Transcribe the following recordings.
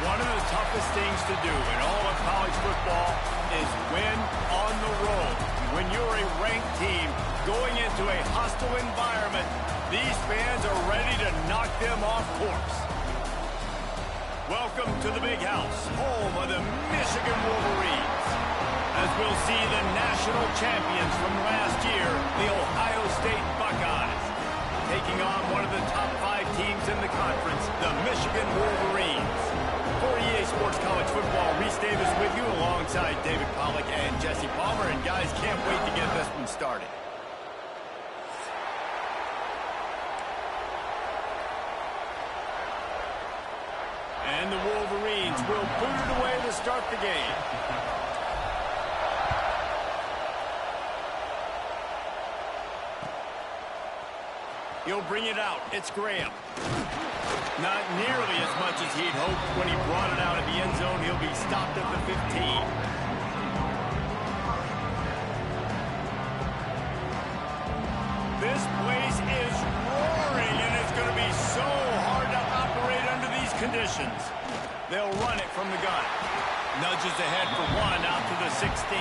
One of the toughest things to do in all of college football is win on the road. When you're a ranked team going into a hostile environment, these fans are ready to knock them off course. Welcome to the Big House, home of the Michigan Wolverines. As we'll see the national champions from last year, the Ohio State Buckeyes, taking on one of the top 5 teams in the conference, the Michigan Wolverines. For EA Sports College Football, Reese Davis with you alongside David Pollack and Jesse Palmer. And guys, can't wait to get this one started. And the Wolverines will boot it away to start the game. He'll bring it out. It's Graham. Not nearly as much as he'd hoped when he brought it out of the end zone. He'll be stopped at the 15. This place is roaring, and it's going to be so hard to operate under these conditions. They'll run it from the gun. Nudges ahead for 1 out to the 16.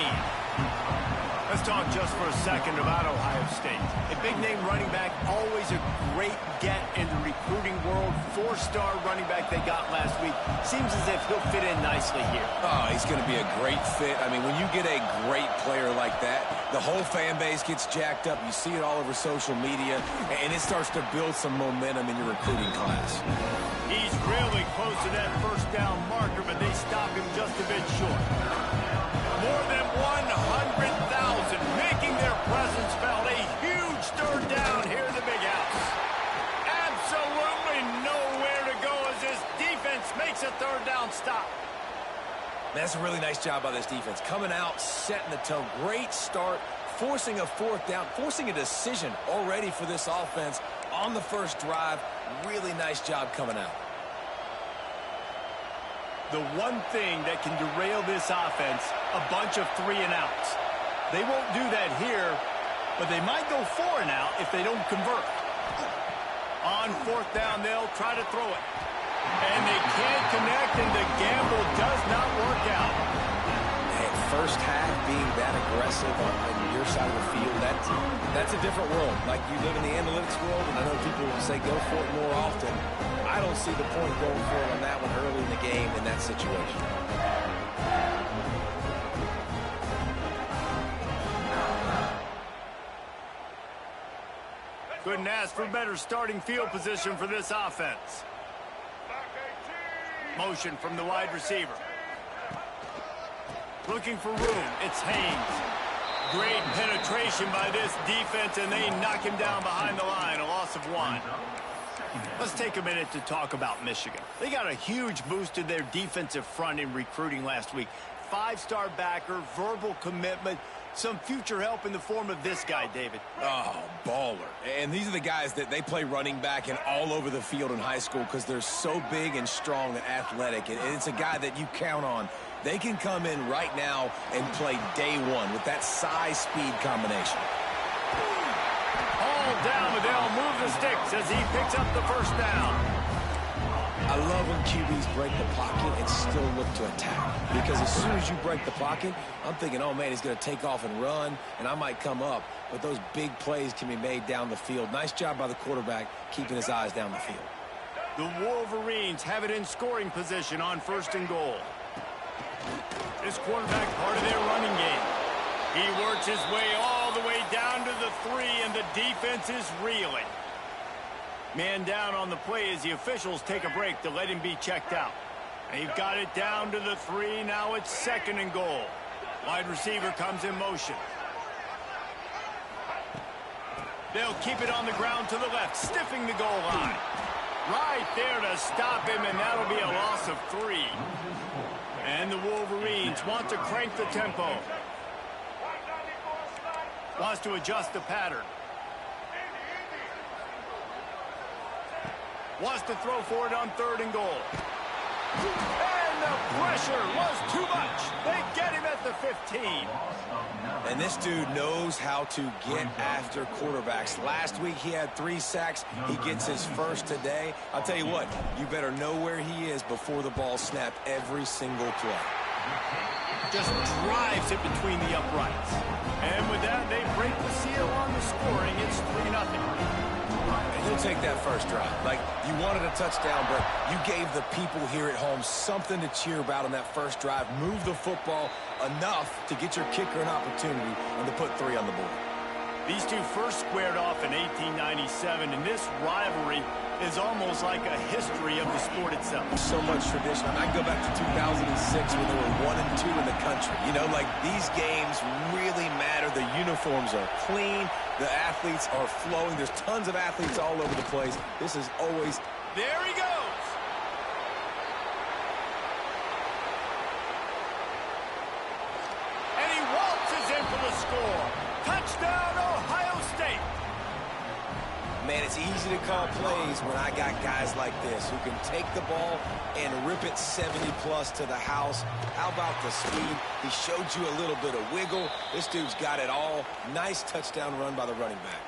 Let's talk just for a second about Ohio State. A big-name running back, always a great get in the recruiting world. 4-star running back they got last week. Seems as if he'll fit in nicely here. Oh, he's going to be a great fit. I mean, when you get a great player like that, the whole fan base gets jacked up. You see it all over social media, and it starts to build some momentum in your recruiting class. He's really close to that first down marker, but they stop him just a bit short. More than 100,000 making their presence felt. A huge third down here in the Big House. Absolutely nowhere to go as this defense makes a third down stop. That's a really nice job by this defense. Coming out, setting the tone. Great start, forcing a 4th down, forcing a decision already for this offense on the first drive. Really nice job coming out. The one thing that can derail this offense, a bunch of 3-and-outs. They won't do that here, but they might go 4-and-out if they don't convert. On 4th down, they'll try to throw it. And they can't connect, and the gamble does not work out. Man, first half being that aggressive on your side of the field, that's a different world. Like, you live in the analytics world, and I know people will say go for it more often. I don't see the point going for it on that one early in the game in that situation. Couldn't ask for better starting field position for this offense. Motion from the wide receiver. Looking for room. It's Haynes. Great penetration by this defense, and they knock him down behind the line. A loss of 1. Let's take a minute to talk about Michigan. They got a huge boost to their defensive front in recruiting last week. 5-star backer, verbal commitment, some future help in the form of this guy, David. Oh, baller. And these are the guys that they play running back and all over the field in high school because they're so big and strong and athletic. And it's a guy that you count on. They can come in right now and play day one with that size-speed combination. All down, but they'll move the sticks as he picks up the first down. I love when QBs break the pocket and still look to attack. Because as soon as you break the pocket, I'm thinking, oh, man, he's going to take off and run, and I might come up. But those big plays can be made down the field. Nice job by the quarterback keeping his eyes down the field. The Wolverines have it in scoring position on 1st and goal. This quarterback part of their running game. He works his way all the way down to the 3, and the defense is reeling. Man down on the play as the officials take a break to let him be checked out. They've got it down to the 3. Now it's 2nd and goal. Wide receiver comes in motion. They'll keep it on the ground to the left, stiffing the goal line. Right there to stop him, and that'll be a loss of 3. And the Wolverines want to crank the tempo. Wants to adjust the pattern. Wants to throw for it on 3rd and goal. And the pressure was too much. They get him at the 15. And this dude knows how to get after quarterbacks. Last week he had 3 sacks. He gets his first today. I'll tell you what, you better know where he is before the ball snapped every single play. Just drives it between the uprights. And with that, they break the seal on the scoring. It's 3-0. And you'll take that first drive. Like, you wanted a touchdown, but you gave the people here at home something to cheer about on that first drive. Move the football enough to get your kicker an opportunity and to put 3 on the board. These two first squared off in 1897, and this rivalry is almost like a history of the sport itself. So much tradition. I go back to 2006 when they were 1 and 2 in the country. You know, like, these games really matter. The uniforms are clean. The athletes are flowing. There's tons of athletes all over the place. This is always... There he goes. And he waltzes in for the score. Touchdown, Ohio State. Man, it's easy to call plays when I got guys like this who can take the ball and rip it 70-plus to the house. How about the speed? He showed you a little bit of wiggle. This dude's got it all. Nice touchdown run by the running back.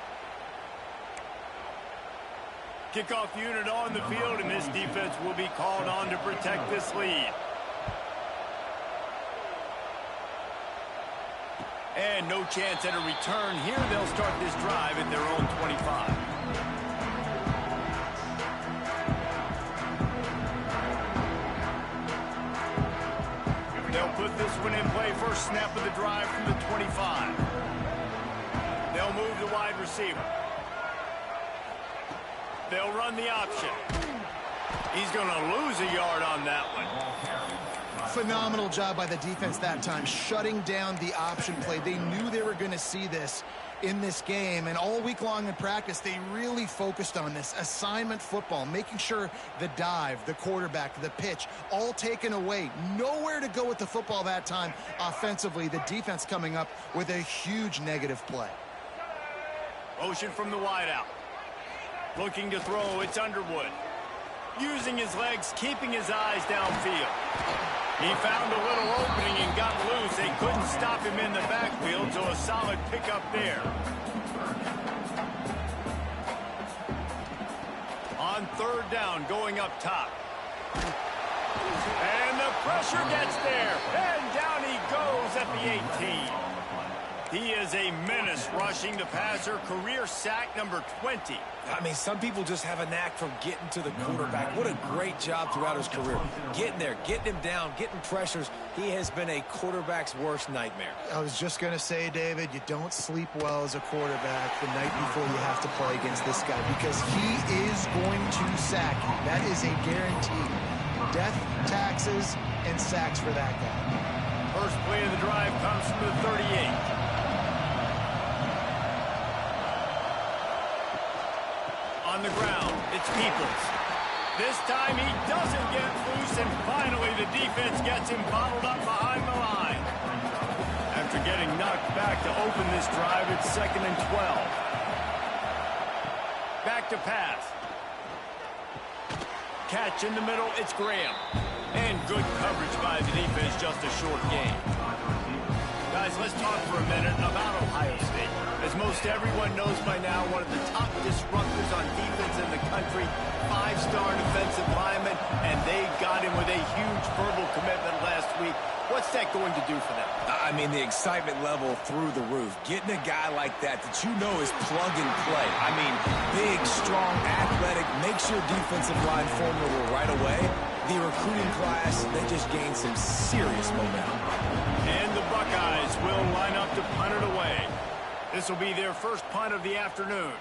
Kickoff unit on the field, and this defense will be called on to protect this lead. And no chance at a return here. They'll start this drive at their own 25. They'll put this one in play. First snap of the drive from the 25. They'll move the wide receiver. They'll run the option. He's going to lose a yard on that one. Phenomenal job by the defense that time, shutting down the option play. They knew they were going to see this in this game, and all week long in practice, they really focused on this assignment football, making sure the dive, the quarterback, the pitch, all taken away. Nowhere to go with the football that time offensively. The defense coming up with a huge negative play. Motion from the wideout. Looking to throw, it's Underwood. Using his legs, keeping his eyes downfield. He found a little opening and got loose. They couldn't stop him in the backfield, so a solid pickup there. On third down, going up top. And the pressure gets there. And down he goes at the 18. He is a menace rushing the passer. Career sack number 20. I mean, some people just have a knack for getting to the quarterback. What a great job throughout his career. Getting there, getting him down, getting pressures. He has been a quarterback's worst nightmare. I was just going to say, David, you don't sleep well as a quarterback the night before you have to play against this guy because he is going to sack you. That is a guarantee. Death, taxes, and sacks for that guy. First play of the drive comes from the 38. On the ground, it's Peoples. This time he doesn't get loose, and finally the defense gets him bottled up behind the line. After getting knocked back to open this drive, it's 2nd and 12. Back to pass. Catch in the middle, it's Graham. And good coverage by the defense, just a short game. Guys, let's talk for a minute about Ohio State. As most everyone knows by now, one of the top disruptors on defense in the country, 5-star defensive lineman, and they got him with a huge verbal commitment last week. What's that going to do for them? I mean, the excitement level through the roof. Getting a guy like that you know is plug and play. I mean, big, strong, athletic, makes your defensive line formidable right away. The recruiting class, they just gained some serious momentum. And the Buckeyes will line up to punt it away. This will be their first punt of the afternoon.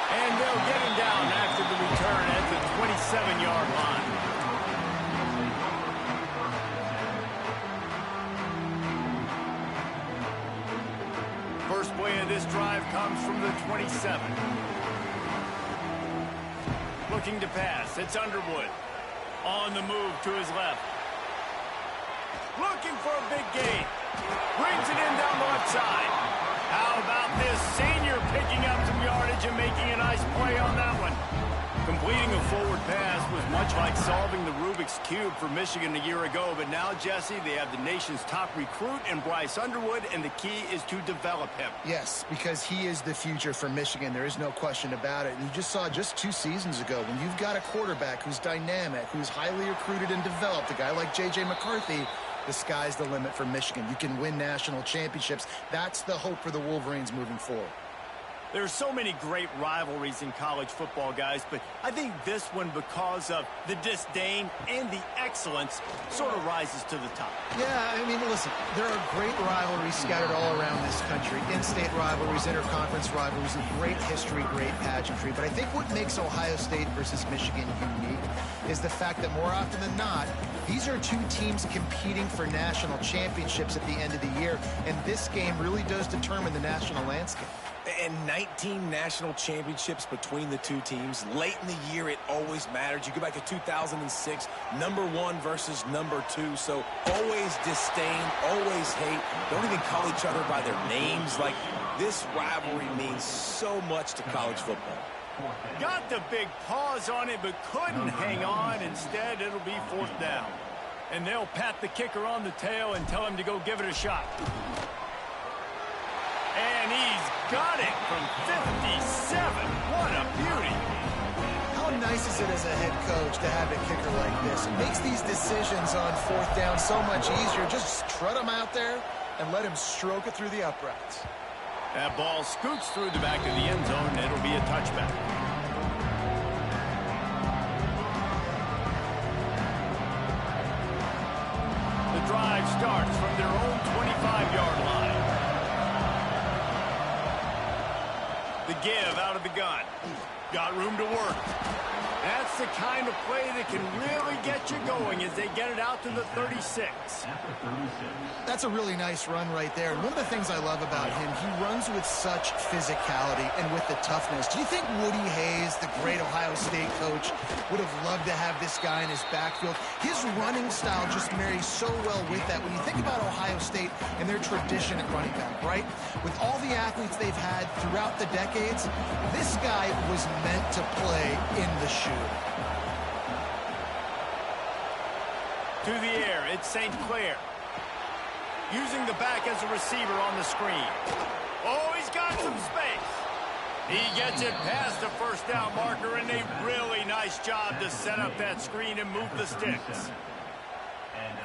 And they'll get him down after the return at the 27-yard line. First play of this drive comes from the 27. Looking to pass, it's Underwood. On the move to his left. Looking for a big gain. Brings it in down the left side. How about this senior picking up some yardage and making a nice play on that one? Completing a forward pass much like solving the Rubik's Cube for Michigan a year ago. But now, Jesse, they have the nation's top recruit in Bryce Underwood, and the key is to develop him. Yes, because he is the future for Michigan. There is no question about it. And you just saw just 2 seasons ago, when you've got a quarterback who's dynamic, who's highly recruited and developed, a guy like J.J. McCarthy, the sky's the limit for Michigan. You can win national championships. That's the hope for the Wolverines moving forward. There's so many great rivalries in college football, guys, but I think this one, because of the disdain and the excellence, sort of rises to the top. Yeah, I mean, listen, there are great rivalries scattered all around this country. In-state rivalries, interconference rivalries, and great history, great pageantry. But I think what makes Ohio State versus Michigan unique is the fact that more often than not, these are 2 teams competing for national championships at the end of the year, and this game really does determine the national landscape. And 19 national championships between the 2 teams. Late in the year, it always mattered. You go back to 2006, #1 versus #2. So always disdain, always hate. Don't even call each other by their names. Like, this rivalry means so much to college football. Got the big pause on it, but couldn't hang on. Instead, it'll be 4th down. And they'll pat the kicker on the tail and tell him to go give it a shot. And he's got it from 57. What a beauty. How nice is it as a head coach to have a kicker like this? It makes these decisions on 4th down so much easier. Just trot him out there and let him stroke it through the uprights. That ball scoots through the back of the end zone, and it'll be a touchback. The drive starts from their own 25-yard line. The give out of the gun. Got room to work. That's the kind of play that can really get you going as they get it out to the 36. That's a really nice run right there. And one of the things I love about him, he runs with such physicality and with the toughness. Do you think Woody Hayes, the great Ohio State coach, would have loved to have this guy in his backfield? His running style just marries so well with that. When you think about Ohio State and their tradition at running back, right? With all the athletes they've had throughout the decades, this guy was meant to play in the shoe. To the air, it's St. Clair. Using the back as a receiver on the screen. Oh, he's got some space. He gets it past the 1st down marker, and a really nice job to set up that screen and move the sticks.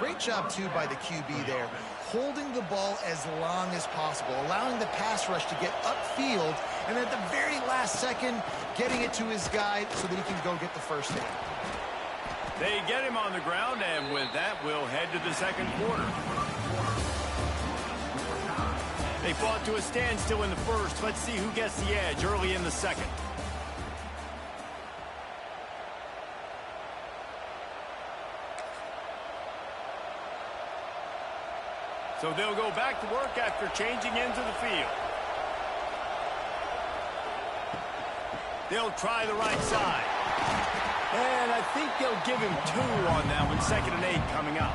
Great job, too, by the QB there, holding the ball as long as possible, allowing the pass rush to get upfield, and at the very last second, getting it to his guy so that he can go get the 1st down. They get him on the ground, and with that, we'll head to the 2nd quarter. They fought to a standstill in the 1st. Let's see who gets the edge early in the 2nd. So they'll go back to work after changing into the field. They'll try the right side. And I think they'll give him 2 on that one. 2nd and 8 coming up.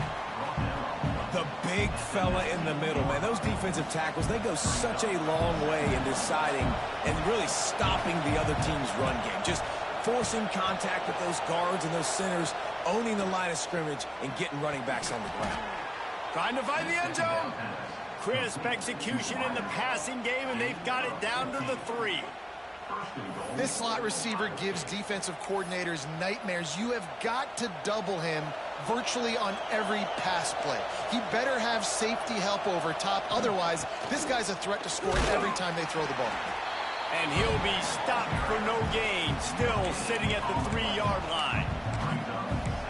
The big fella in the middle, man. Those defensive tackles, they go such a long way in deciding and really stopping the other team's run game. Just forcing contact with those guards and those centers, owning the line of scrimmage, and getting running backs on the ground. Trying to find the end zone. Crisp execution in the passing game, and they've got it down to the 3. This slot receiver gives defensive coordinators nightmares. You have got to double him virtually on every pass play. He better have safety help over top. Otherwise, this guy's a threat to score every time they throw the ball. And he'll be stopped for no gain, still sitting at the 3-yard line.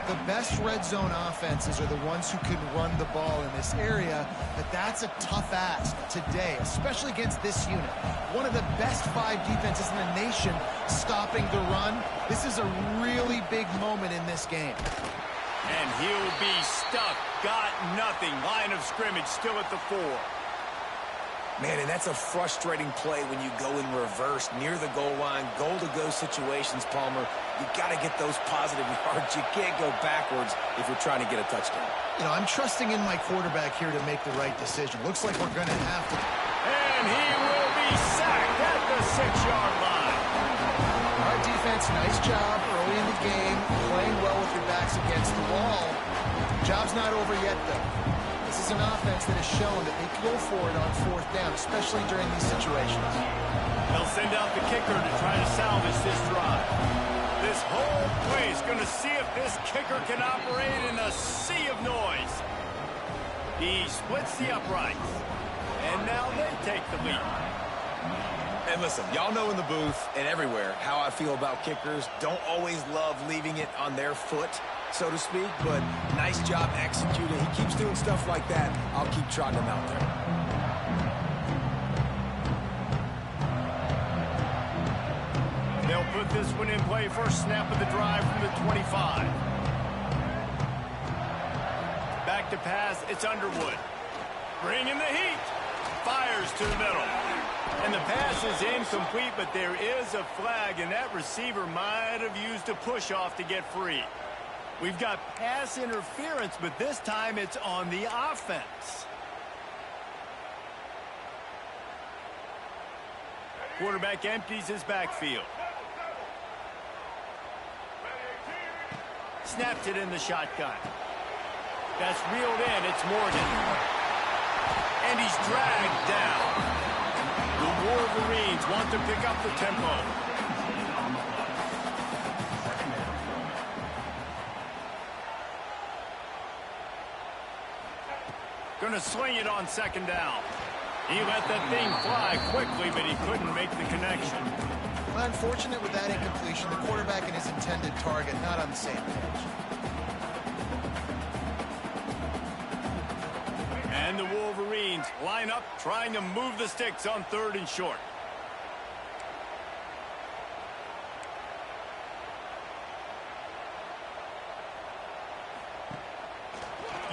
The best red zone offenses are the ones who can run the ball in this area, but that's a tough ask today, especially against this unit. One of the best 5 defenses in the nation stopping the run. This is a really big moment in this game. And he'll be stuck. Got nothing. Line of scrimmage still at the 4. Man, and that's a frustrating play when you go in reverse near the goal line, goal-to-go situations, Palmer. You got to get those positive yards. You can't go backwards if you're trying to get a touchdown. You know, I'm trusting in my quarterback here to make the right decision. Looks like we're going to have to. And he will be sacked at the 6-yard line. Our defense defense, nice job early in the game, playing well with your backs against the wall. Job's not over yet, though. This is an offense that has shown that they can go for it on fourth down, especially during these situations. They'll send out the kicker to try to salvage this drive. This whole play is going to see if this kicker can operate in a sea of noise. He splits the uprights, and now they take the lead. And listen, y'all know in the booth and everywhere how I feel about kickers. Don't always love leaving it on their foot, so to speak, but nice job executing. He keeps doing stuff like that. I'll keep trotting him out there. They'll put this one in play. First snap of the drive from the 25. Back to pass, it's Underwood. Bringing the heat. Fires to the middle. And the pass is incomplete, but there is a flag, and that receiver might have used a push-off to get free. We've got pass interference, but this time it's on the offense. Quarterback empties his backfield. Snaps it in the shotgun. That's reeled in. It's Morgan. And he's dragged down. The Wolverines want to pick up the tempo. Going to sling it on second down. He let that thing fly quickly, but he couldn't make the connection. Well, unfortunate with that incompletion. The quarterback and his intended target not on the same page. And the Wolverines line up, trying to move the sticks on third and short.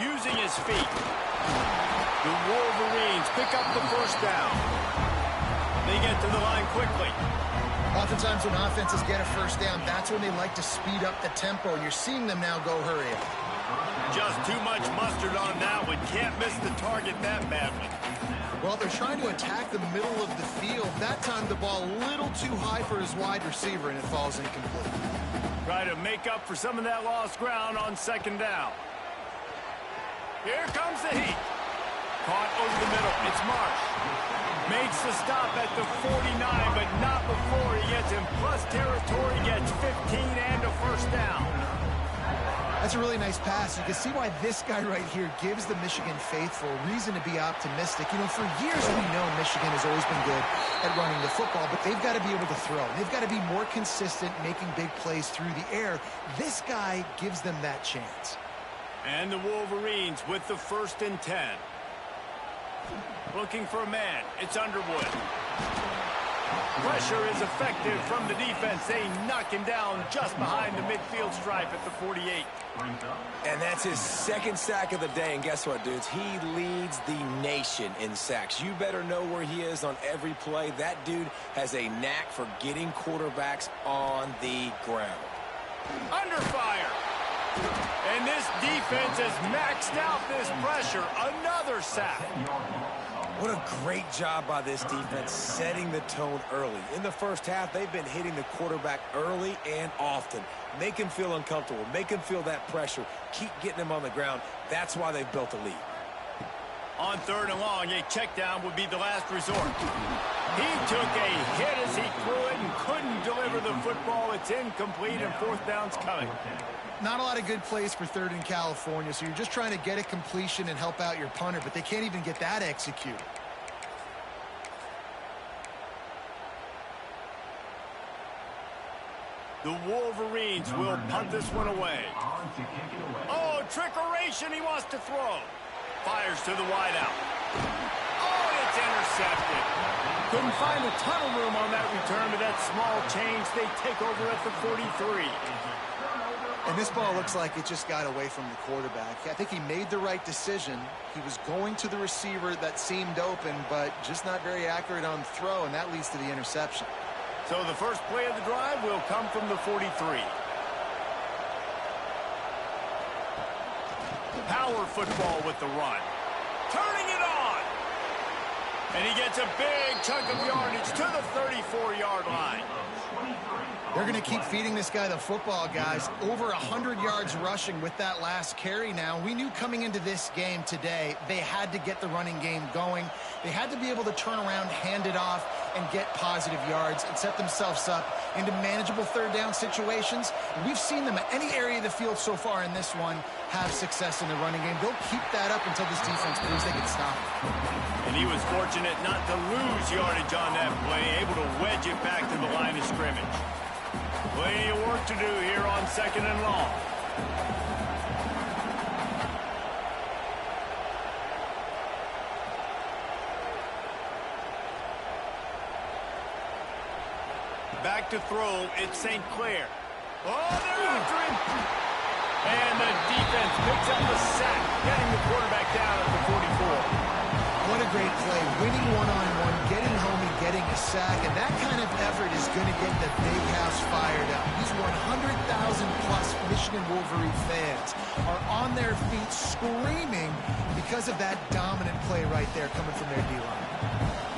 Using his feet, the Wolverines pick up the first down. They get to the line quickly. Oftentimes when offenses get a first down, that's when they like to speed up the tempo, and you're seeing them now go hurry up. Just too much mustard on that one. Can't miss the target that badly. Well, they're trying to attack the middle of the field. That time the ball a little too high for his wide receiver, and it falls incomplete. Try to make up for some of that lost ground on second down. Here comes the heat. Caught over the middle. It's Marsh. Makes the stop at the 49, but not before he gets in plus territory, gets 15 and a first down. That's a really nice pass. You can see why this guy right here gives the Michigan faithful reason to be optimistic. You know, for years we know Michigan has always been good at running the football, but they've got to be able to throw. They've got to be more consistent, making big plays through the air. This guy gives them that chance. And the Wolverines with the 1st and 10. Looking for a man. It's Underwood. Pressure is effective from the defense. They knock him down just behind the midfield stripe at the 48. And that's his second sack of the day. And guess what, dudes? He leads the nation in sacks. You better know where he is on every play. That dude has a knack for getting quarterbacks on the ground. Under fire. And this defense has maxed out this pressure. Another sack. What a great job by this defense setting the tone early. In the first half, they've been hitting the quarterback early and often. Make him feel uncomfortable. Make him feel that pressure. Keep getting him on the ground. That's why they've built a lead. On 3rd and long, a check down would be the last resort. He took a hit as he threw it and couldn't deliver the football. It's incomplete, and 4th down's coming. Not a lot of good plays for 3rd in California, so you're just trying to get a completion and help out your punter, but they can't even get that executed. The Wolverines will punt this one away. Oh, trickeration, he wants to throw. Fires to the wideout. Oh, it's intercepted. Couldn't find a ton of room on that return, but that small change, they take over at the 43. And this ball looks like it just got away from the quarterback. I think he made the right decision. He was going to the receiver that seemed open, but just not very accurate on the throw, and that leads to the interception. So the first play of the drive will come from the 43. Power football with the run. Turning it on. And he gets a big chunk of yardage to the 34-yard line. They're going to keep feeding this guy the football, guys. Over 100 yards rushing with that last carry now. We knew coming into this game today, they had to get the running game going. They had to be able to turn around, hand it off, and get positive yards and set themselves up into manageable third down situations. And we've seen them at any area of the field so far in this one have success in the running game. They'll keep that up until this defense proves they can stop it. And he was fortunate not to lose yardage on that play, able to wedge it back to the line of scrimmage. Plenty of work to do here on 2nd and long. Back to throw, it's St. Clair. Oh, they're after him. And the defense picks up the sack, getting the quarterback down at the 44. What a great play. Winning one-on-one, getting home and getting a sack, and that kind of effort is going to get the big house fired up. These 100,000-plus Michigan Wolverine fans are on their feet screaming because of that dominant play right there coming from their D-line.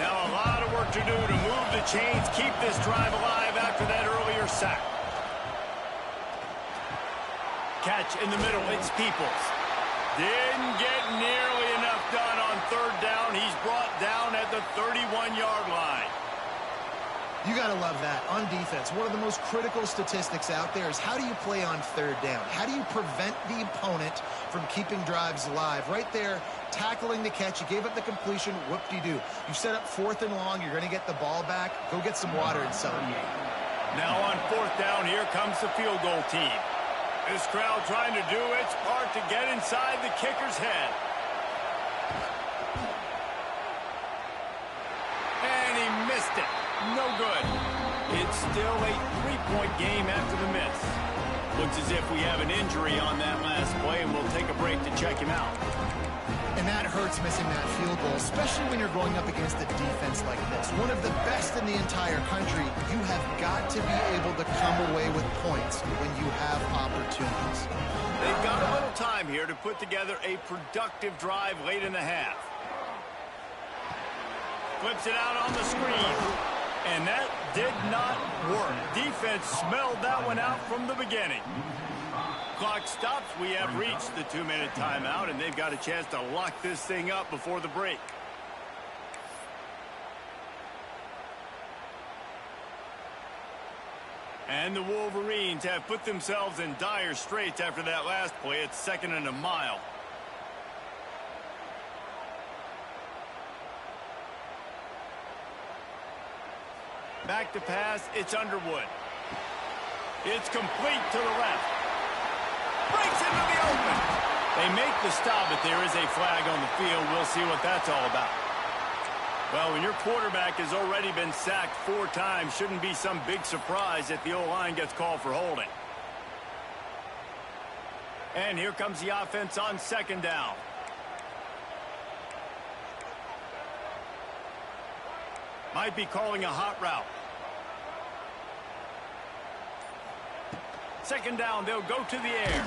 Now a lot of work to do to move the chains, keep this drive alive after that earlier sack. Catch in the middle, it's Peoples. Didn't get nearly enough done on 3rd down. He's brought down at the 31-yard line. You got to love that. On defense, one of the most critical statistics out there is how do you play on 3rd down? How do you prevent the opponent from keeping drives alive? Right there, tackling the catch. You gave up the completion. Whoop-de-doo. You set up 4th and long. You're going to get the ball back. Go get some water and celebrate. Now on 4th down, here comes the field goal team. This crowd trying to do its part to get inside the kicker's head. And he missed it. No good. It's still a 3-point game after the miss. Looks as if we have an injury on that last play, and we'll take a break to check him out. And that hurts missing that field goal, especially when you're going up against a defense like this. One of the best in the entire country. You have got to be able to come away with points when you have opportunities. They've got a little time here to put together a productive drive late in the half. Flips it out on the screen. And that did not work. Defense smelled that one out from the beginning. Clock stops. We have reached the 2-minute timeout, and they've got a chance to lock this thing up before the break. And the Wolverines have put themselves in dire straits after that last play. It's 2nd and a mile. Back to pass. It's Underwood. It's complete to the left. Breaks into the open. They make the stop, but there is a flag on the field. We'll see what that's all about. Well, when your quarterback has already been sacked 4 times, shouldn't be some big surprise if the O-line gets called for holding. And here comes the offense on 2nd down. Might be calling a hot route. 2nd down, they'll go to the air.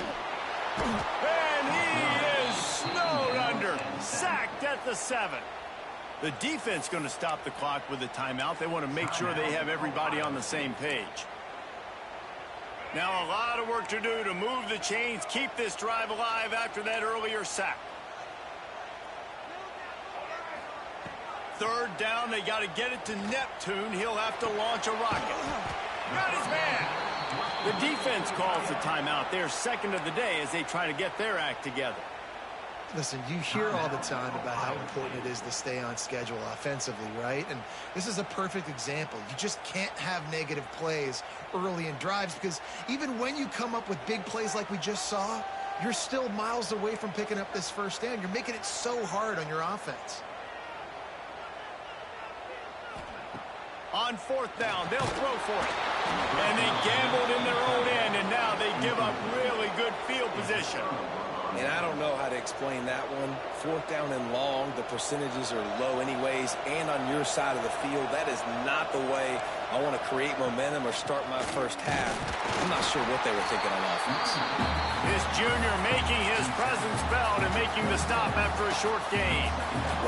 And he is snowed under. Sacked at the 7. The defense going to stop the clock with a timeout. They want to make sure they have everybody on the same page. Now a lot of work to do to move the chains, keep this drive alive after that earlier sack. 3rd down, they got to get it to Neptune. He'll have to launch a rocket. Got his man. The defense calls the timeout. They're 2nd of the day as they try to get their act together. Listen, you hear all the time about how important it is to stay on schedule offensively, right? And this is a perfect example. You just can't have negative plays early in drives because even when you come up with big plays like we just saw, you're still miles away from picking up this 1st down. You're making it so hard on your offense. On 4th down, they'll throw for it. And they gambled in their own end, and now they give up really good field position. And I don't know how to explain that one. 4th down and long, the percentages are low anyways, and on your side of the field, that is not the way I want to create momentum or start my first half. I'm not sure what they were thinking on offense. This junior making his presence felt and making the stop after a short gain.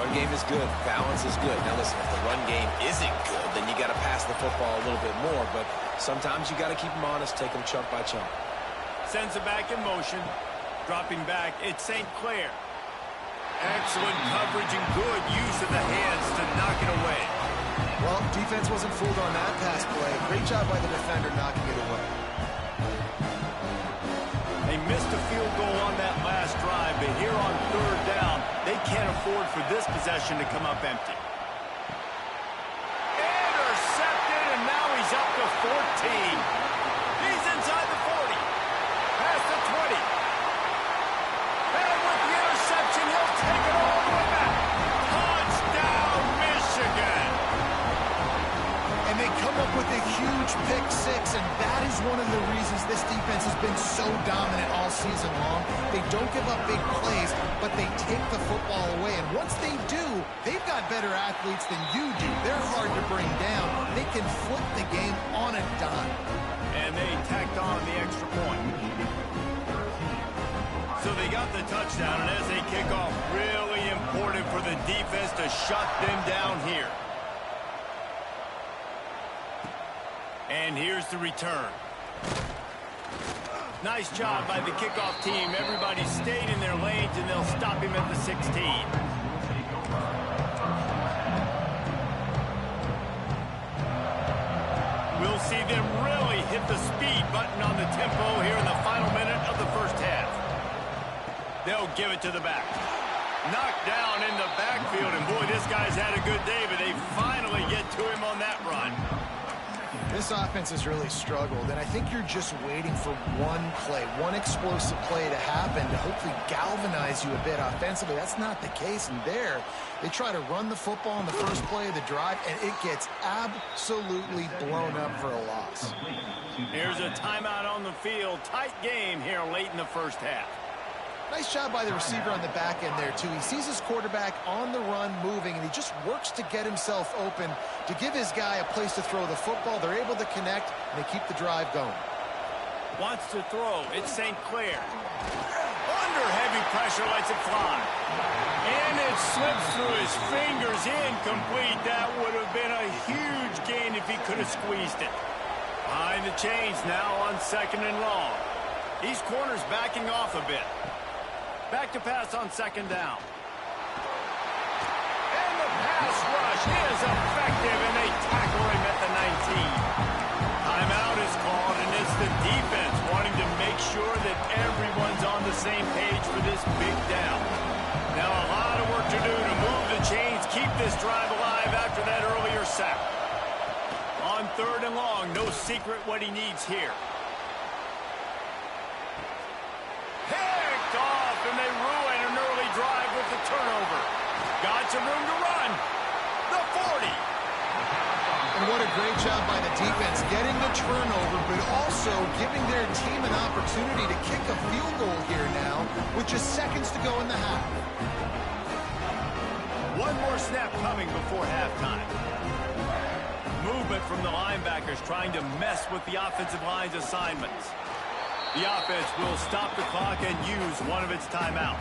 Run game is good. Balance is good. Now listen, if the run game isn't good, then you got to pass the football a little bit more, but Sometimes you got to keep them honest, take them chunk by chunk. Sends it back in motion. Dropping back, it's St. Clair. Excellent coverage and good use of the hands to knock it away. Well, defense wasn't fooled on that pass play. Great job by the defender knocking it away. They missed a field goal on that last drive, but here on third down, they can't afford for this possession to come up empty. Intercepted, and now he's up to 14. He's inside the 40. Past the 20. And with the interception, he'll take it all the way back. Touchdown, Michigan. And they come up with a huge pick six, and that is one of the reasons this defense has been so dominant all season long. They don't give up big plays, but they take the football away. And once they do, they've got better athletes than you do. They're hard to bring down. They can flip the game on a dime. And they tacked on the extra point. So they got the touchdown, and as they kick off, really important for the defense to shut them down here. And here's the return. Nice job by the kickoff team. Everybody stayed in their lanes, and they'll stop him at the 16. We'll see them really hit the speed button on the tempo here in the final minute of the first half. They'll give it to the back. Knocked down in the backfield, and boy, this guy's had a good day, but they finally get to him on that run. This offense has really struggled, and I think you're just waiting for one play, one explosive play to happen to hopefully galvanize you a bit offensively. That's not the case, and there, they try to run the football on the first play of the drive, and it gets absolutely blown up for a loss. Here's a timeout on the field. Tight game here late in the first half. Nice job by the receiver on the back end there, too. He sees his quarterback on the run moving, and he just works to get himself open to give his guy a place to throw the football. They're able to connect, and they keep the drive going. Wants to throw. It's St. Clair. Under heavy pressure, lets it fly. And it slips through his fingers. Incomplete. That would have been a huge gain if he could have squeezed it. Behind the chains now on second and long. These corners backing off a bit. Back to pass on second down. And the pass rush is effective, and they tackle him at the 19. Timeout is called, and it's the defense wanting to make sure that everyone's on the same page for this big down. Now a lot of work to do to move the chains, keep this drive alive after that earlier sack. On third and long, no secret what he needs here. And they ruin an early drive with the turnover. Got some room to run. The 40. And what a great job by the defense getting the turnover, but also giving their team an opportunity to kick a field goal here now with just seconds to go in the half. One more snap coming before halftime. Movement from the linebackers trying to mess with the offensive line's assignments. The offense will stop the clock and use one of its timeouts.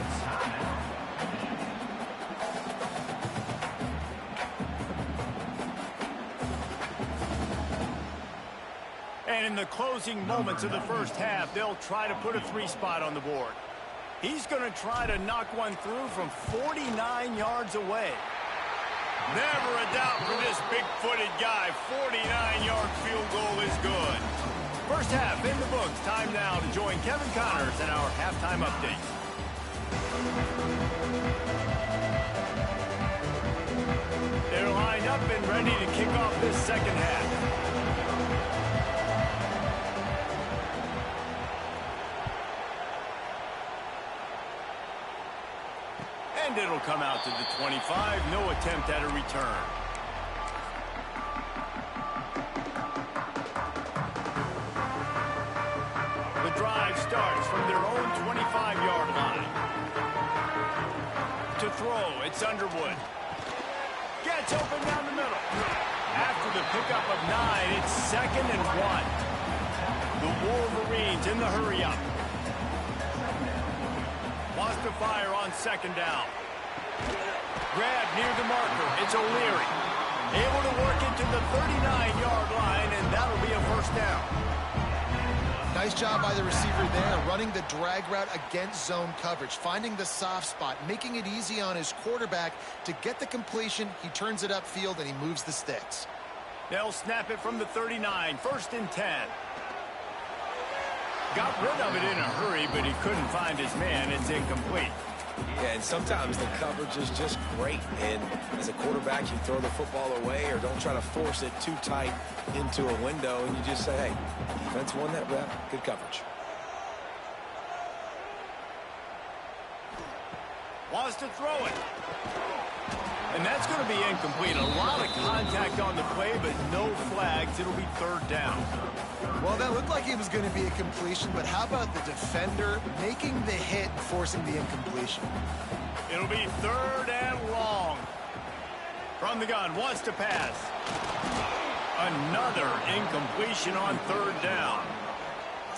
And in the closing moments of the first half, they'll try to put a 3-spot on the board. He's going to try to knock one through from 49 yards away. Never a doubt for this big-footed guy. 49-yard field goal is good. First half in the books. Time now to join Kevin Connors in our halftime update. They're lined up and ready to kick off this second half. And it'll come out to the 25. No attempt at a return. Starts from their own 25-yard line. To throw, it's Underwood. Gets open down the middle. After the pickup of 9, it's 2nd and 1. The Wolverines in the hurry-up. Wants to fire on second down. Grab near the marker. It's O'Leary. Able to work it to the 39-yard line, and that'll be a first down. Nice job by the receiver there, running the drag route against zone coverage, finding the soft spot, making it easy on his quarterback to get the completion. He turns it upfield, and he moves the sticks. They'll snap it from the 39, 1st and 10. Got rid of it in a hurry, but he couldn't find his man. It's incomplete. Yeah, and sometimes the coverage is just great. And as a quarterback, you throw the football away or don't try to force it too tight into a window, and you just say, hey, defense won that rep. Good coverage. Wants to throw it. And that's going to be incomplete. A lot of contact on the play, but no flags. It'll be 3rd down. Well, that looked like it was going to be a completion, but how about the defender making the hit and forcing the incompletion? It'll be 3rd and long. From the gun, wants to pass. Another incompletion on 3rd down.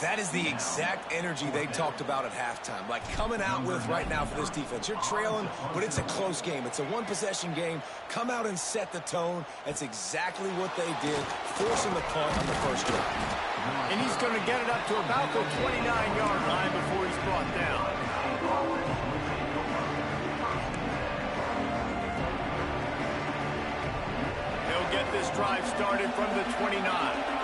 That is the exact energy they talked about at halftime. Like coming out with right now for this defense. You're trailing, but it's a close game. It's a one-possession game. Come out and set the tone. That's exactly what they did, forcing the punt on the first drive. And he's going to get it up to about the 29-yard line before he's brought down. He'll get this drive started from the 29.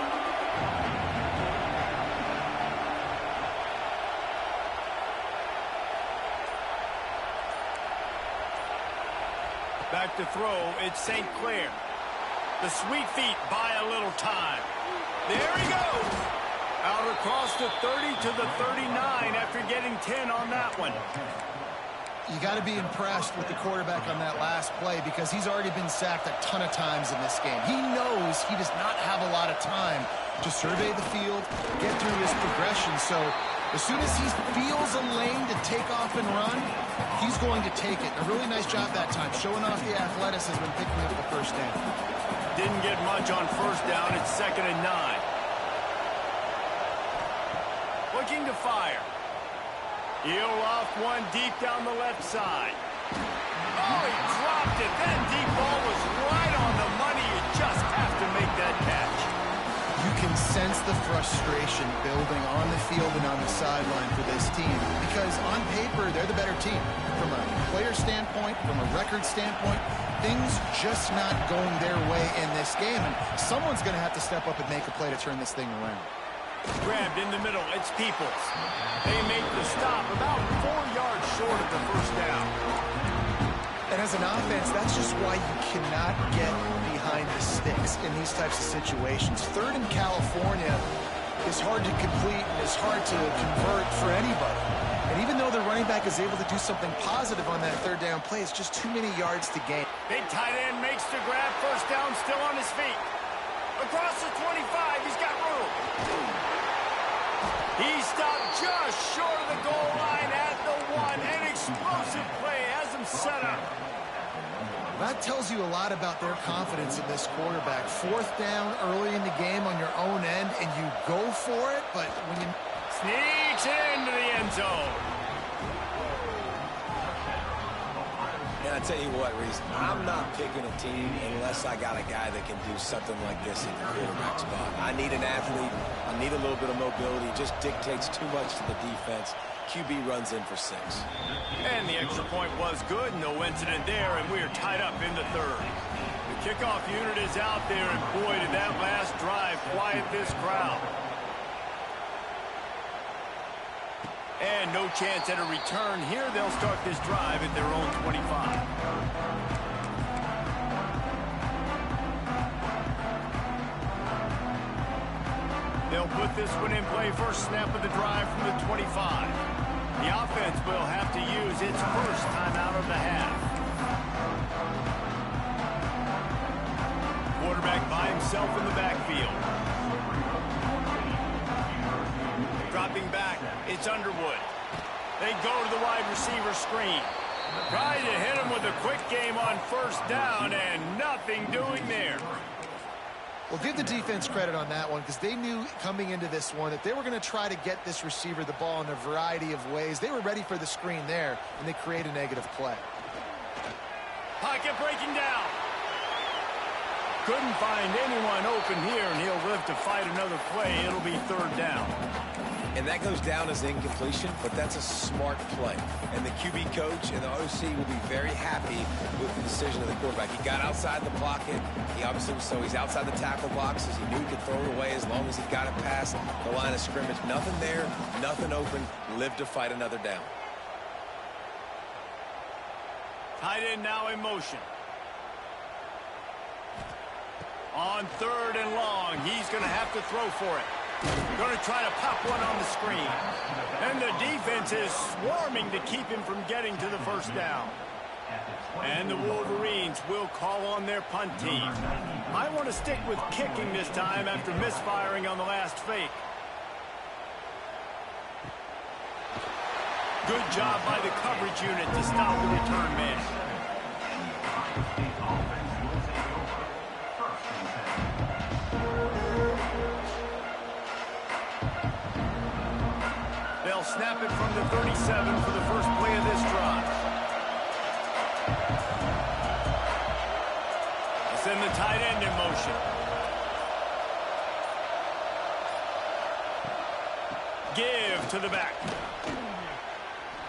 Back to throw, it's St. Clair. The sweet feet buy a little time. There he goes. Out across the 30 to the 39 after getting 10 on that one. You got to be impressed with the quarterback on that last play because he's already been sacked a ton of times in this game. He knows he does not have a lot of time to survey the field, get through his progression. So as soon as he feels a lane to take off and run, he's going to take it. A really nice job that time, showing off the athleticism and picking up the first down. Didn't get much on 1st down. It's 2nd and 9. Looking to fire. He'll off one deep down the left side. Oh, he dropped it. That deep ball was right on the money. You just have to make that catch. You can sense the frustration building on the field and on the sideline for this team because on paper, they're the better team. From a player standpoint, from a record standpoint, things just not going their way in this game. And someone's going to have to step up and make a play to turn this thing around. Grabbed in the middle. It's Peoples. They make the stop about 4 yards short of the first down. And as an offense, that's just why you cannot get behind the sticks in these types of situations. 3rd in California is hard to complete and is hard to convert for anybody. And even though the running back is able to do something positive on that 3rd down play, it's just too many yards to gain. Big tight end makes the grab. First down, still on his feet. Across the 25, he's got room. He stopped just short of the goal line at the 1. An explosive play has him set up. That tells you a lot about their confidence in this quarterback. 4th down early in the game on your own end, and you go for it, but when you... Sneaks into the end zone. And I tell you what, Reese, I'm not picking a team unless I got a guy that can do something like this in the quarterback spot. I need an athlete. I need a little bit of mobility. It just dictates too much to the defense. QB runs in for 6. And the extra point was good. No incident there, and we are tied up in the 3rd. The kickoff unit is out there, and boy, did that last drive quiet this crowd. And no chance at a return here. They'll start this drive at their own 25. They'll put this one in play. First snap of the drive from the 25. The offense will have to use its first timeout of the half. Quarterback by himself in the backfield. Dropping back, it's Underwood. They go to the wide receiver screen. Trying to hit him with a quick game on 1st down, and nothing doing there. Well, give the defense credit on that one because they knew coming into this one that they were going to try to get this receiver the ball in a variety of ways. They were ready for the screen there, and they create a negative play. Pocket breaking down. Couldn't find anyone open here, and he'll live to fight another play. It'll be third down. And that goes down as incompletion, but that's a smart play. And the QB coach and the OC will be very happy with the decision of the quarterback. He got outside the pocket. He obviously was, so he's outside the tackle boxes. He knew he could throw it away as long as he got it past the line of scrimmage. Nothing there, nothing open. Lived to fight another down. Tight end now in motion. On third and long, he's going to have to throw for it. Going to try to pop one on the screen. And the defense is swarming to keep him from getting to the first down. And the Wolverines will call on their punt team. I want to stick with kicking this time after misfiring on the last fake. Good job by the coverage unit to stop the return man. They'll snap it from the 37 for the first play of this drive. They'll send the tight end in motion. Give to the back.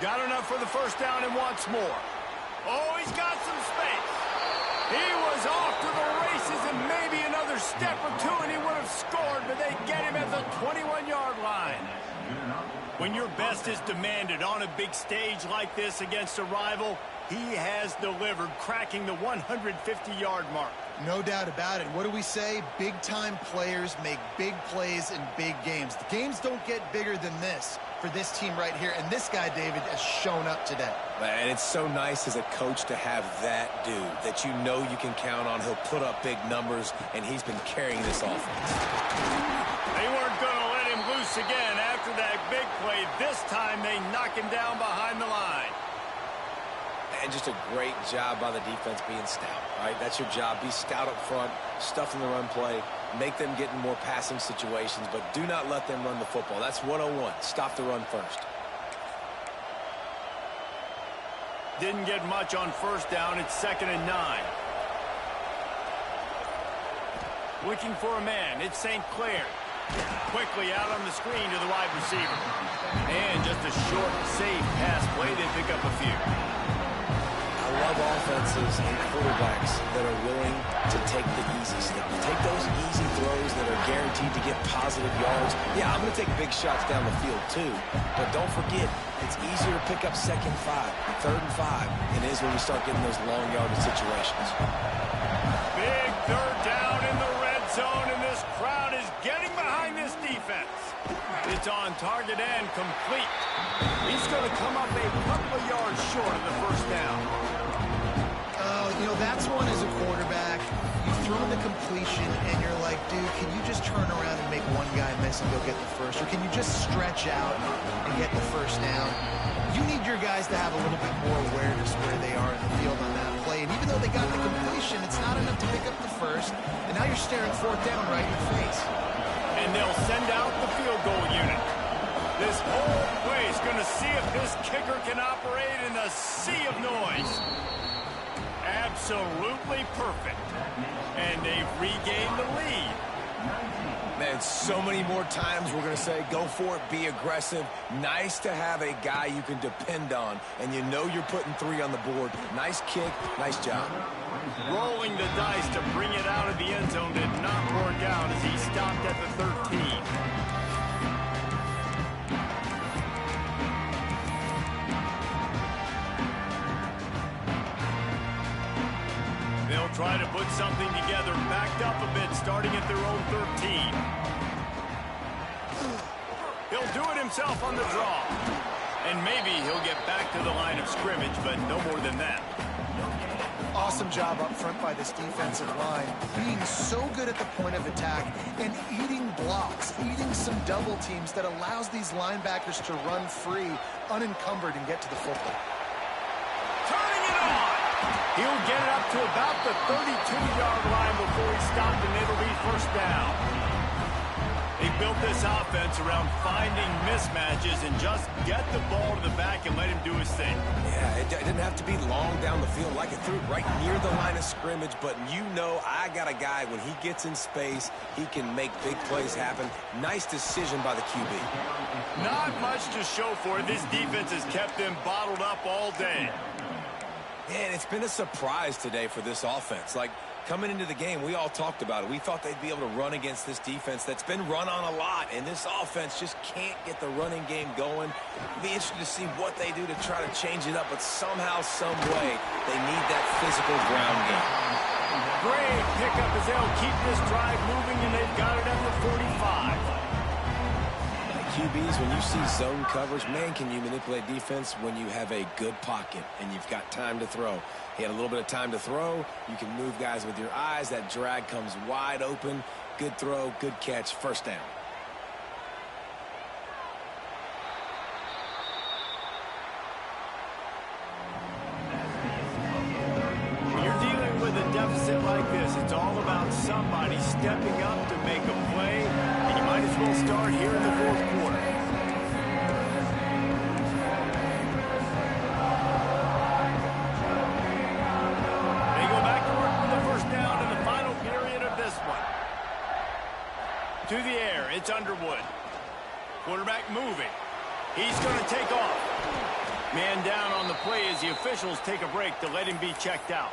Got enough for the first down and wants more. Oh, he's got some space. He was off to the races and maybe another step or two and he would have scored, but they get him at the 21-yard line. When your best is demanded on a big stage like this against a rival, he has delivered, cracking the 150-yard mark. No doubt about it. What do we say? Big-time players make big plays in big games. The games don't get bigger than this for this team right here, and this guy, David, has shown up today. And it's so nice as a coach to have that dude that you know you can count on. He'll put up big numbers, and he's been carrying this offense. They weren't going to let him loose again after that big play. This time they knock him down behind the line. And just a great job by the defense being stout. All right, that's your job. Be stout up front, stuff in the run play, make them get in more passing situations, but do not let them run the football. That's 101. Stop the run first. Didn't get much on first down. It's 2nd and 9. Looking for a man. It's St. Clair. Quickly out on the screen to the wide receiver. And just a short, safe pass play. They pick up a few. I love offenses and quarterbacks that are willing to take the easy step. Take those easy throws that are guaranteed to get positive yards. Yeah, I'm going to take big shots down the field too. But don't forget, it's easier to pick up 2nd and 5, 3rd and 5 than it is when we start getting those long yardage situations. Big third down in the red zone, and this crowd is getting behind this defense. It's on target and complete. He's going to come up a couple of yards short of the first down. You know, that's one as a quarterback. You throw the completion, and you're like, dude, can you just turn around and make one guy miss and go get the first? Or can you just stretch out and get the first down? You need your guys to have a little bit more awareness where they are in the field on that play. And even though they got the completion, it's not enough to pick up the first. And now you're staring 4th down right in the face. And they'll send out the field goal unit. This whole play is going to see if this kicker can operate in a sea of noise. Absolutely perfect. And they've regained the lead. Man, so many more times we're going to say, go for it, be aggressive. Nice to have a guy you can depend on, and you know you're putting 3 on the board. Nice kick, nice job. Rolling the dice to bring it out of the end zone did not work out as he stopped at the 13. They'll try to put something together, backed up a bit, starting at their own 13. He'll do it himself on the draw. And maybe he'll get back to the line of scrimmage, but no more than that. Awesome job up front by this defensive line, being so good at the point of attack and eating blocks, eating some double teams that allows these linebackers to run free, unencumbered, and get to the football. Turning it on! He'll get it up to about the 32-yard line before he stopped, and it'll be first down. They built this offense around finding mismatches and just get the ball to the back and let him do his thing. Yeah, it didn't have to be long down the field. Like it threw it right near the line of scrimmage, but you know I got a guy, when he gets in space, he can make big plays happen. Nice decision by the QB. Not much to show for it. This defense has kept them bottled up all day. And it's been a surprise today for this offense. Like, coming into the game, we all talked about it. We thought they'd be able to run against this defense that's been run on a lot, and this offense just can't get the running game going. It'll be interesting to see what they do to try to change it up, but somehow, some way, they need that physical ground game. Great pickup as they'll keep this drive moving, and they've got it at the 45. QBs, when you see zone coverage, man, can you manipulate defense when you have a good pocket and you've got time to throw. He had a little bit of time to throw. You can move guys with your eyes. That drag comes wide open. Good throw, good catch, first down. When you're dealing with a deficit like this, it's all about somebody stepping up to make a play, and you might as well start here in the fourth quarter. They go back to work with the first down in the final period of this one. To the air, it's Underwood. Quarterback moving. He's going to take off. Man down on the play as the officials take a break to let him be checked out.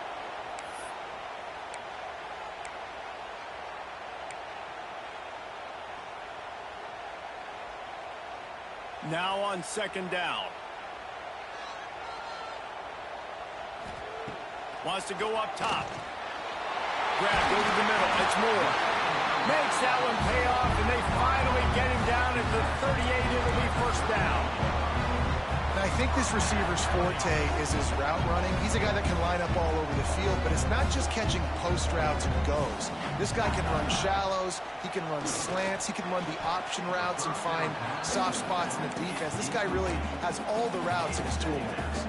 Now on second down. Wants to go up top. Grab over the middle. It's Moore. Makes that one pay off, and they finally get him down at the 38. It'll be first down. And I think this receiver's forte is his route running. He's a guy that can line up all over the field, but it's not just catching post routes and goes. This guy can run shallows, he can run slants, he can run the option routes and find soft spots in the defense. This guy really has all the routes in his toolbox.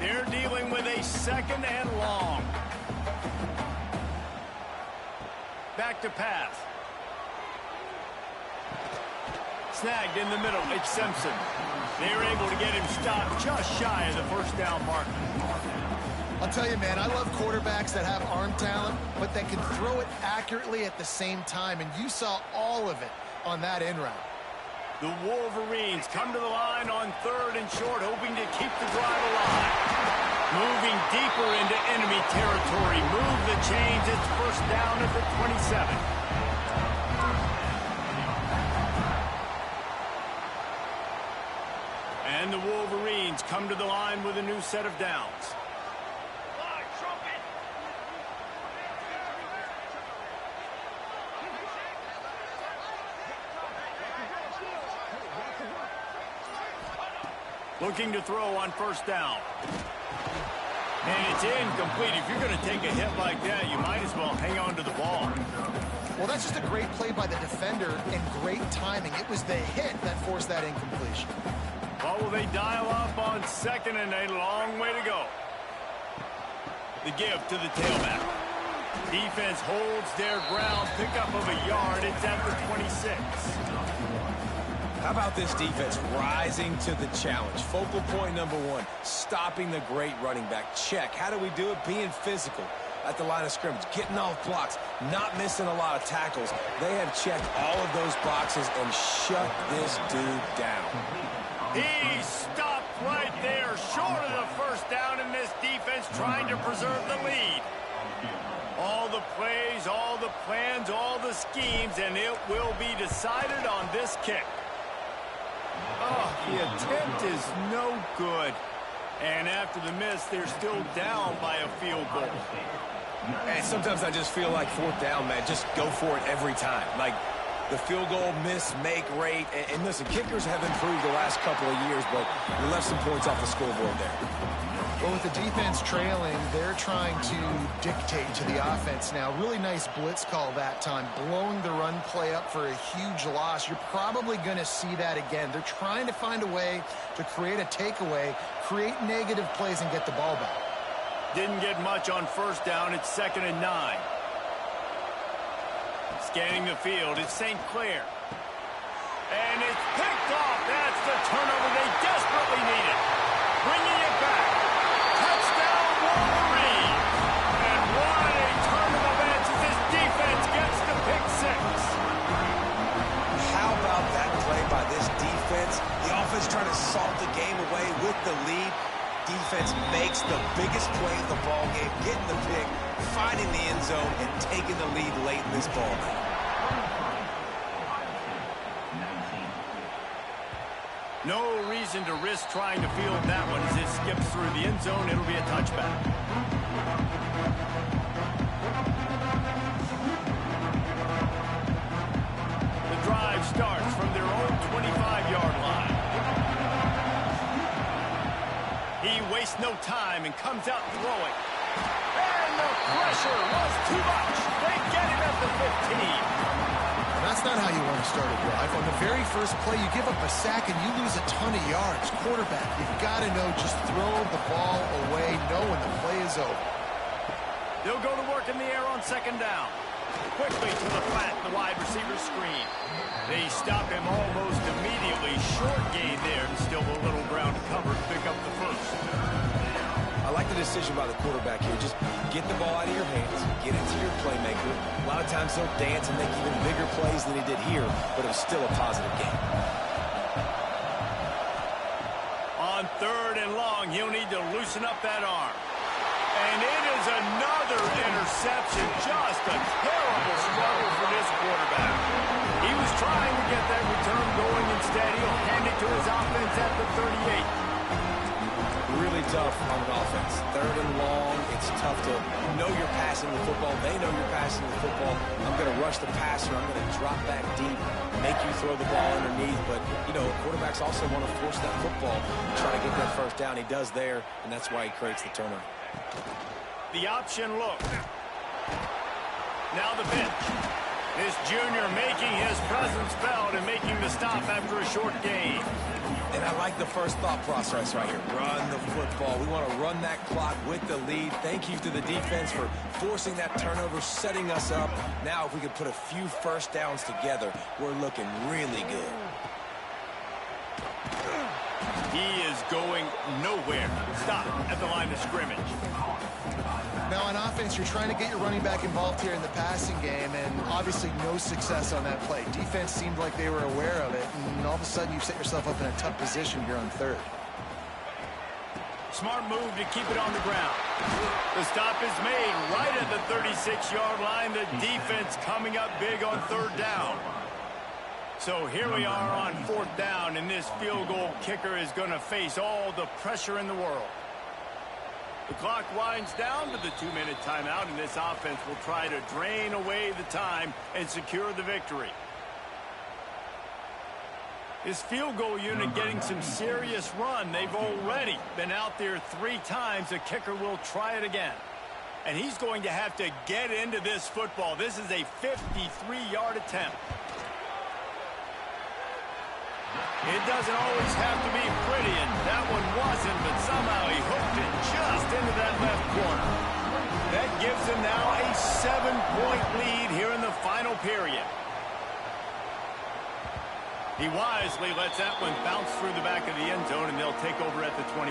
They're dealing with a second and long. Back to pass. Snagged in the middle. It's Simpson. They're able to get him stopped just shy of the first down marker. I'll tell you, man, I love quarterbacks that have arm talent, but that can throw it accurately at the same time, and you saw all of it on that end route. The Wolverines come to the line on third and short, hoping to keep the drive alive. Moving deeper into enemy territory. Move the chains. It's first down at the 27. And the Wolverines come to the line with a new set of downs. Looking to throw on first down. And it's incomplete. If you're going to take a hit like that, you might as well hang on to the ball. Well, that's just a great play by the defender and great timing. It was the hit that forced that incompletion. Well, will they dial up on second and a long way to go? The give to the tailback. Defense holds their ground. Pickup of a yard. It's at the 26. How about this defense rising to the challenge? Focal point number one, stopping the great running back. Check. How do we do it? Being physical at the line of scrimmage, getting off blocks, not missing a lot of tackles. They have checked all of those boxes and shut this dude down. He stopped right there, short of the first down, in this defense trying to preserve the lead. All the plays, all the plans, all the schemes, and it will be decided on this kick. Oh, the attempt is no good. And after the miss, they're still down by a field goal. And sometimes I just feel like fourth down, man, just go for it every time. Like, the field goal miss, make rate. And listen, kickers have improved the last couple of years, but we left some points off the scoreboard there. Well, with the defense trailing, they're trying to dictate to the offense now. Really nice blitz call that time, blowing the run play up for a huge loss. You're probably going to see that again. They're trying to find a way to create a takeaway, create negative plays, and get the ball back. Didn't get much on first down. It's 2nd and 9. Scanning the field, it's St. Clair. And it's picked off. That's the turnover they desperately needed. Bringing it back. Touchdown, Wolverine. And what a turn of events as this defense gets the pick 6. How about that play by this defense? The offense trying to salt the game away with the lead. Defense makes the biggest play of the ball game, getting the pick, finding the end zone, and taking the lead late in this ball game. No reason to risk trying to field that one as it skips through the end zone. It'll be a touchback. The drive starts from their own 25-yard line. He wastes no time and comes out throwing. And the pressure was too much. They get him at the 15. That's not how you want to start a drive. On the very first play, you give up a sack and you lose a ton of yards. Quarterback, you've got to know, just throw the ball away, know when the play is over. They'll go to work in the air on 2nd down. Quickly to the flat, the wide receiver screen. They stop him almost immediately. Short gain there, and still a little ground to cover to pick up the first. I like the decision by the quarterback here. Just get the ball out of your hands, get it to your playmaker. A lot of times he'll dance and make even bigger plays than he did here, but it was still a positive game. On 3rd and long, he'll need to loosen up that arm. And it is another interception. Just a terrible struggle for this quarterback. He was trying to get that return going. Instead, he'll hand it to his offense at the 38. Really tough on an offense. 3rd and long, it's tough to know you're passing the football. They know you're passing the football. I'm going to rush the passer. I'm going to drop back deep, make you throw the ball underneath. But, you know, quarterbacks also want to force that football and try to get that first down. He does there, and that's why he creates the turnover. The option look. Now the pitch. This junior making his presence felt and making the stop after a short gain. And I like the first thought process right here. Run the football. We want to run that clock with the lead. Thank you to the defense for forcing that turnover, setting us up. Now if we could put a few first downs together, we're looking really good. He is going nowhere. Stop at the line of scrimmage. Now on offense, you're trying to get your running back involved here in the passing game, and obviously no success on that play. Defense seemed like they were aware of it, and all of a sudden you've set yourself up in a tough position here on 3rd. Smart move to keep it on the ground. The stop is made right at the 36-yard line. The defense coming up big on 3rd down. So here we are on 4th down, and this field goal kicker is going to face all the pressure in the world. The clock winds down to the 2-minute timeout, and this offense will try to drain away the time and secure the victory. This field goal unit getting some serious run. They've already been out there 3 times. The kicker will try it again. And he's going to have to get into this football. This is a 53-yard attempt. It doesn't always have to be pretty, and that one wasn't, but somehow he hooked it just into that left corner. That gives him now a 7-point lead here in the final period. He wisely lets that one bounce through the back of the end zone, and they'll take over at the 25.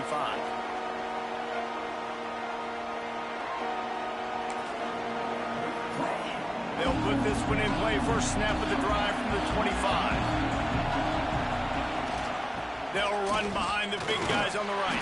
They'll put this one in play. First snap of the drive from the 25. They'll run behind the big guys on the right.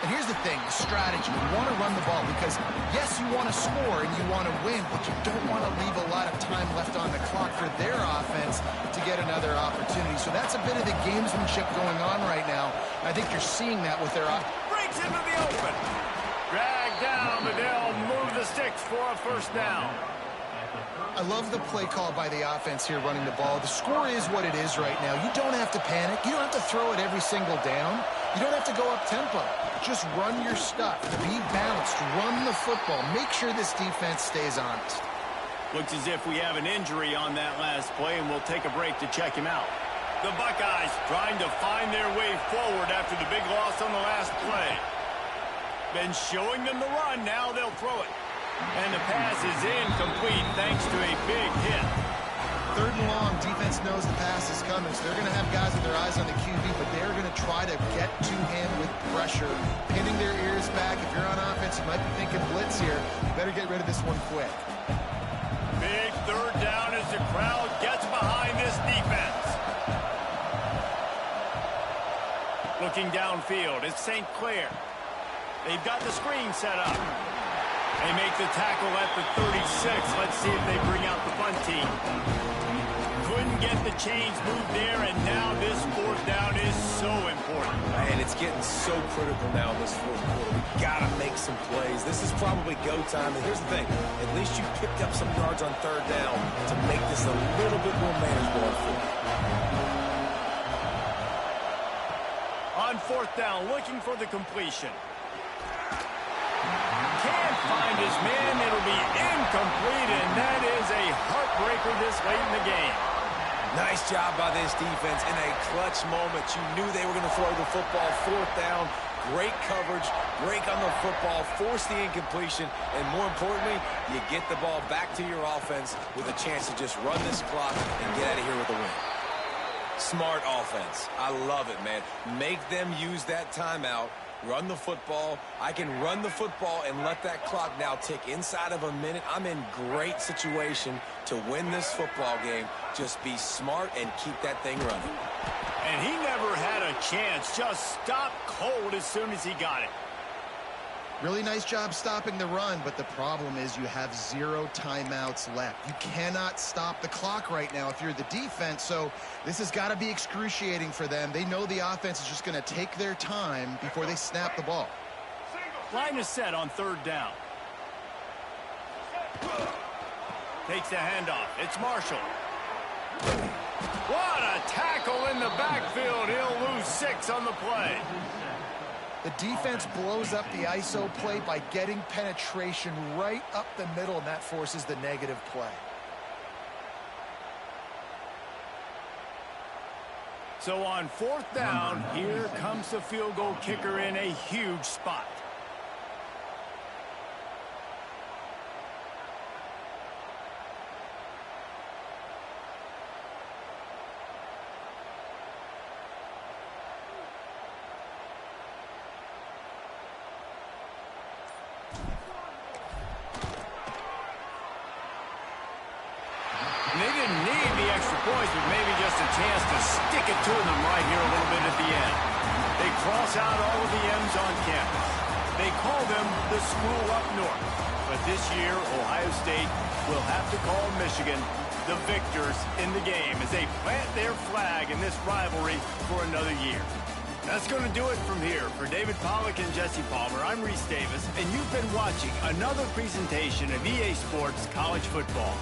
And here's the thing, the strategy. You want to run the ball because, yes, you want to score and you want to win, but you don't want to leave a lot of time left on the clock for their offense to get another opportunity. So that's a bit of the gamesmanship going on right now. I think you're seeing that with their offense. Breaks into the open. Dragged down, but they'll move the sticks for a first down. I love the play call by the offense here running the ball. The score is what it is right now. You don't have to panic. You don't have to throw it every single down. You don't have to go up tempo. Just run your stuff. Be balanced. Run the football. Make sure this defense stays honest. Looks as if we have an injury on that last play, and we'll take a break to check him out. The Buckeyes trying to find their way forward after the big loss on the last play. Been showing them the run. Now they'll throw it. And the pass is incomplete thanks to a big hit. 3rd and long, defense knows the pass is coming, so they're going to have guys with their eyes on the QB, but they're going to try to get to him with pressure, pinning their ears back. If you're on offense, you might be thinking blitz here. You better get rid of this one quick. Big 3rd down as the crowd gets behind this defense. Looking downfield, it's St. Clair. They've got the screen set up. They make the tackle at the 36. Let's see if they bring out the punt team. Couldn't get the chains moved there, and now this 4th down is so important. Man, it's getting so critical now in this 4th quarter. We got to make some plays. This is probably go time, and here's the thing. At least you picked up some yards on 3rd down to make this a little bit more manageable for you. On 4th down, looking for the completion. Can't find his man. It'll be incomplete, and that is a heartbreaker this late in the game. Nice job by this defense in a clutch moment. You knew they were going to throw the football. 4th down, great coverage, break on the football, force the incompletion, and more importantly, you get the ball back to your offense with a chance to just run this clock and get out of here with a win. Smart offense. I love it, man. Make them use that timeout. Run the football. I can run the football and let that clock now tick inside of a minute. I'm in great situation to win this football game. Just be smart and keep that thing running. And he never had a chance. Just stopped cold as soon as he got it. Really nice job stopping the run, but the problem is you have 0 timeouts left. You cannot stop the clock right now if you're the defense, so this has got to be excruciating for them. They know the offense is just going to take their time before they snap the ball. Line is set on 3rd down. Takes the handoff. It's Marshall. What a tackle in the backfield. He'll lose 6 on the play. The defense blows up the ISO play by getting penetration right up the middle, and that forces the negative play. So on 4th down, here comes the field goal kicker in a huge spot. They didn't need the extra points, but maybe just a chance to stick it to them right here a little bit at the end. They cross out all of the M's on campus. They call them the school up north. But this year, Ohio State will have to call Michigan the victors in the game as they plant their flag in this rivalry for another year. That's going to do it from here. For David Pollack and Jesse Palmer, I'm Reese Davis, and you've been watching another presentation of EA Sports College Football.